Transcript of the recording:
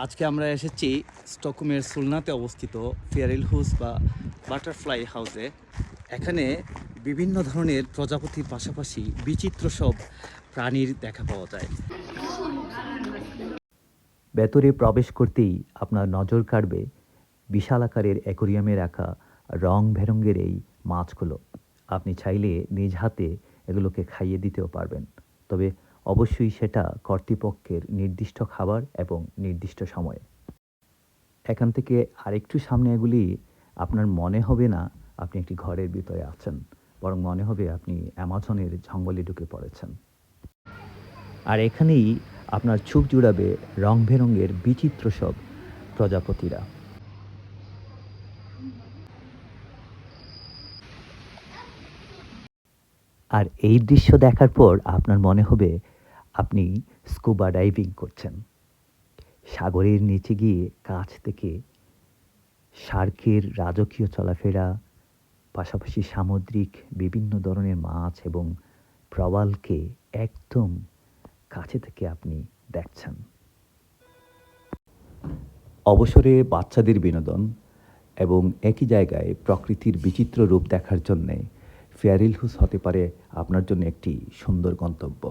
আজকে আমরা এসেছি স্টকহোমের সুলনাতে অবস্থিত ফেয়ারিলহুস বা বাটারফ্লাই হাউসে। এখানে বিভিন্ন ধরনের প্রজাপতির পাশাপাশি বিচিত্র সব প্রাণীর দেখা পাওয়া যায়। ভেতরে প্রবেশ করতেই আপনার নজর কাড়বে বিশাল আকারের অ্যাকোরিয়ামে রাখা রং বেরঙের এই মাছগুলো। আপনি চাইলে নিজ হাতে এগুলোকে খাইয়ে দিতেও পারবেন, তবে অবশ্যই সেটা কর্তৃপক্ষের নির্দিষ্ট খাবার এবং নির্দিষ্ট সময়ে। এখান থেকে আরেকটু সামনে এগুলি আপনার মনে হবে না আপনি একটি ঘরের ভিতরে আছেন, বরং মনে হবে আপনি অ্যামাজনের জঙ্গলে ঢুকে পড়েছেন। আর এখানেই আপনার চোখ জুড়াবে রং বেরঙের বিচিত্র সব প্রজাপতিরা। আর এই দৃশ্য দেখার পর আপনার মনে হবে আপনি স্কুবা ডাইভিং করছেন। সাগরের নিচে গিয়ে কাছ থেকে শার্কের রাজকীয় চলাফেরা, পাশাপাশি সামুদ্রিক বিভিন্ন ধরনের মাছ এবং প্রবালকে একদম কাছে থেকে আপনি দেখছেন। অবসরে বাচ্চাদের বিনোদন এবং একই জায়গায় প্রকৃতির বিচিত্র রূপ দেখার জন্যে ফেয়ারিলহুস হতে পারে আপনার জন্য একটি সুন্দর গন্তব্য।